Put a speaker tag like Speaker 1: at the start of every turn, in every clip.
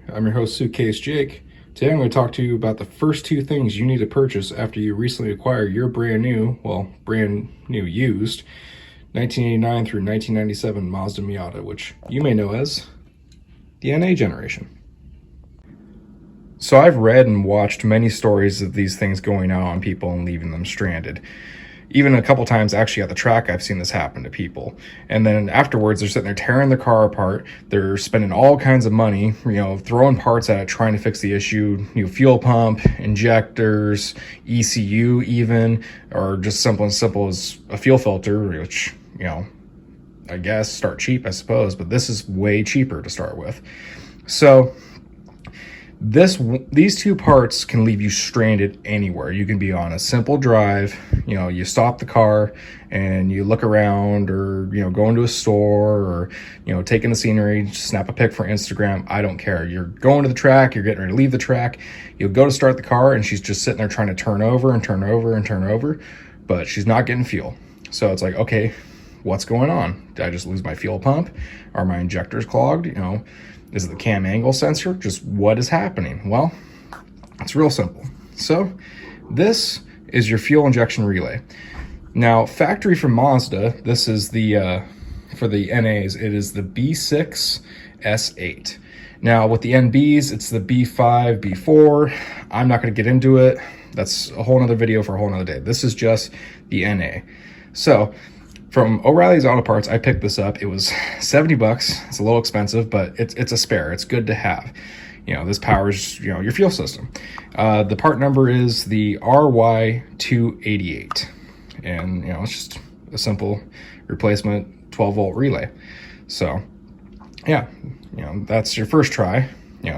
Speaker 1: I'm your host, Suitcase Jake. Today I'm going to talk to you about the first two things you need to purchase after you recently acquire your brand new used 1989 through 1997 Mazda Miata, which you may know as the NA generation. So I've read and watched many stories of these things going out on people and leaving them stranded. Even a couple times actually at the track, I've seen this happen to people. And then afterwards, they're sitting there tearing the car apart. They're spending all kinds of money, throwing parts at it, trying to fix the issue. New fuel pump, injectors, ECU even, or just simple as a fuel filter, which, I guess start cheap, I suppose, but this is way cheaper to start with. So these two parts can leave you stranded anywhere. You can be on a simple drive, you stop the car and you look around, or go into a store, or taking the scenery, snap a pic for Instagram. I don't care. You're going to the track, you're getting ready to leave the track, you'll go to start the car and she's just sitting there trying to turn over, but she's not getting fuel. So it's like, okay, what's going on? Did I just lose my fuel pump? Are my injectors clogged? Is it the cam angle sensor? Just what is happening? Well, it's real simple. So this is your fuel injection relay. Now, factory from Mazda, this is the, for the NAs, it is the B6 S8. Now with the NBs, it's the B5, B4. I'm not gonna get into it. That's a whole nother video for a whole nother day. This is just the NA. So from O'Reilly's Auto Parts, I picked this up. It was 70 bucks. It's a little expensive, but it's a spare. It's good to have. This powers, your fuel system. The part number is the RY288. And, it's just a simple replacement 12-volt relay. So, yeah, that's your first try.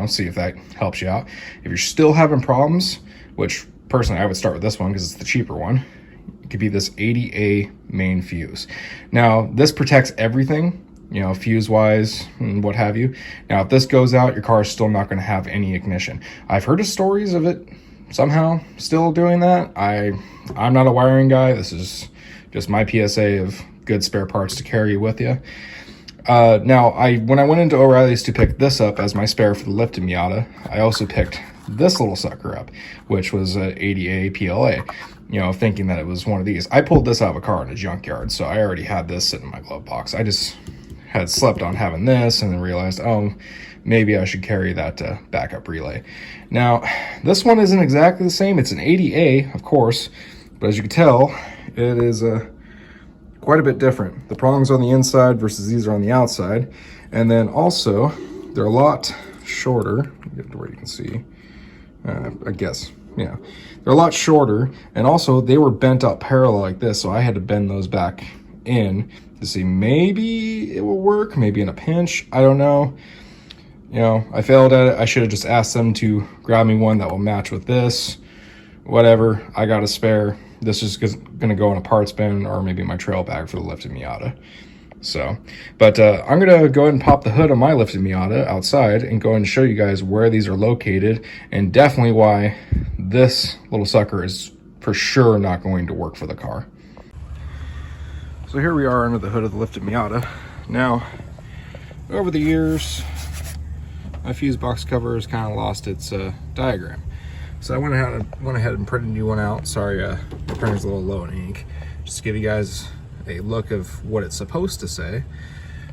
Speaker 1: See if that helps you out. If you're still having problems, which personally I would start with this one because it's the cheaper one, could be this 80A main fuse. Now this protects everything, fuse wise and what have you. Now if this goes out, your car is still not going to have any ignition. I've heard of stories of it somehow still doing that. I'm not a wiring guy. This is just my PSA of good spare parts to carry with you. Now when I went into O'Reilly's to pick this up as my spare for the lifted Miata, I also picked this little sucker up, which was a 80A PLA, thinking that it was one of these. I pulled this out of a car in a junkyard, so I already had this sitting in my glove box. I just had slept on having this and then realized, oh, maybe I should carry that backup relay. Now, this one isn't exactly the same. It's an 80A, of course, but as you can tell, it is quite a bit different. The prongs on the inside versus these are on the outside. And then also, they're a lot shorter. Get to where you can see. I guess, yeah, they're a lot shorter, and also they were bent up parallel like this, so I had to bend those back in to see maybe it will work, maybe in a pinch. I don't know. I failed at it. I should have just asked them to grab me one that will match with this. Whatever, I got a spare. This is gonna go in a parts bin or maybe my trail bag for the lifted Miata. So, but I'm gonna go ahead and pop the hood on my lifted Miata outside and go ahead and show you guys where these are located, and definitely why this little sucker is for sure not going to work for the car. So here we are under the hood of the lifted Miata. Now, over the years, my fuse box cover has kind of lost its diagram. So I went ahead and printed a new one out. Sorry, the printer's a little low in ink. Just to give you guys a look of what it's supposed to say.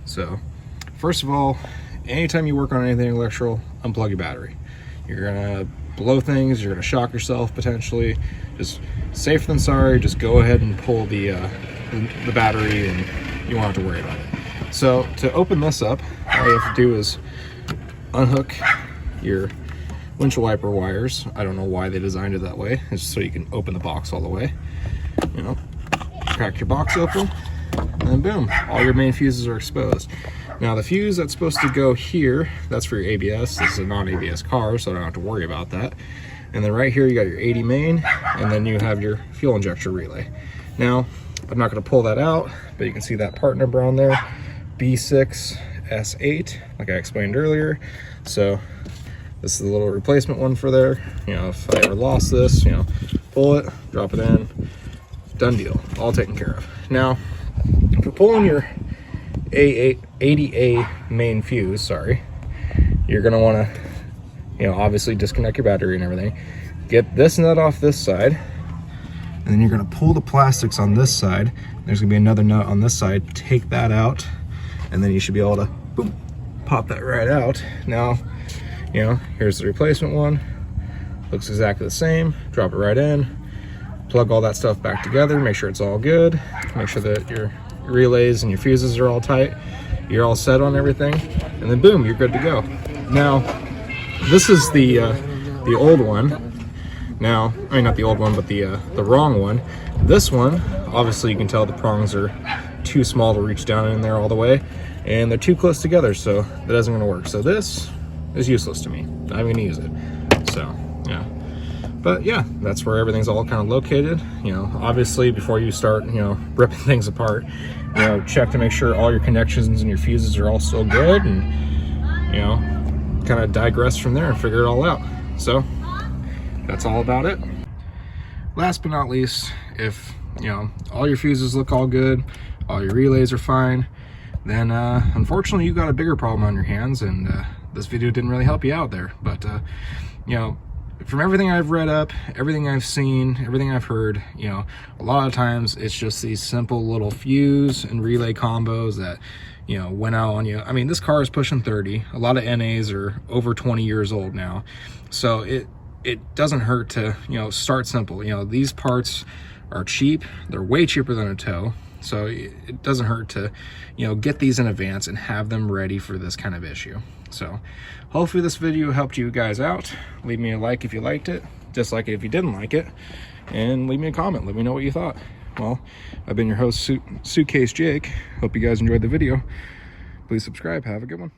Speaker 1: So first of all, anytime you work on anything electrical, unplug your battery. You're gonna blow things, you're gonna shock yourself potentially. Just safer than sorry, just go ahead and pull the battery and you won't have to worry about it. So to open this up, all you have to do is unhook your windshield wiper wires. I don't know why they designed it that way. It's so you can open the box all the way. Crack your box open, and then boom, all your main fuses are exposed. Now the fuse that's supposed to go here, that's for your ABS. This is a non-ABS car, so I don't have to worry about that. And then right here you got your 80 main, and then you have your fuel injector relay. Now I'm not going to pull that out, but you can see that part number on there, B6 S8, like I explained earlier. So this is the little replacement one for there. If I ever lost this, pull it, drop it in, done deal, all taken care of. Now, for pulling your 80A main fuse, you're gonna wanna you know, obviously disconnect your battery and everything. Get this nut off this side, and then you're gonna pull the plastics on this side. There's gonna be another nut on this side. Take that out, and then you should be able to, boom, pop that right out. Now, you know, here's the replacement one. Looks exactly the same. Drop it right in. Plug all that stuff back together. Make sure it's all good. Make sure that your relays and your fuses are all tight. You're all set on everything, and then boom, you're good to go. Now, this is the old one. Now, I mean, not the old one, but the wrong one. This one, obviously you can tell the prongs are too small to reach down in there all the way, and they're too close together, so that isn't gonna work. So this is useless to me. Not even gonna use it. So, yeah. But yeah, that's where everything's all kind of located. You know, obviously before you start, you know, ripping things apart, you know, check to make sure all your connections and your fuses are all still good, and, you know, kind of digress from there and figure it all out. So that's all about it. Last but not least, if, you know, all your fuses look all good, all your relays are fine, then unfortunately you got a bigger problem on your hands, and this video didn't really help you out there. But you know, from everything I've read up, everything I've seen, everything I've heard, you know, a lot of times it's just these simple little fuse and relay combos that, you know, went out on you. I mean, this car is pushing 30. A lot of NAs are over 20 years old now. So it doesn't hurt to, you know, start simple. You know, these parts are cheap. They're way cheaper than a tow. So it doesn't hurt to, you know, get these in advance and have them ready for this kind of issue. So hopefully this video helped you guys out. Leave me a like if you liked it, dislike it if you didn't like it, and leave me a comment. Let me know what you thought. Well, I've been your host, Suitcase Jake. Hope you guys enjoyed the video. Please subscribe. Have a good one.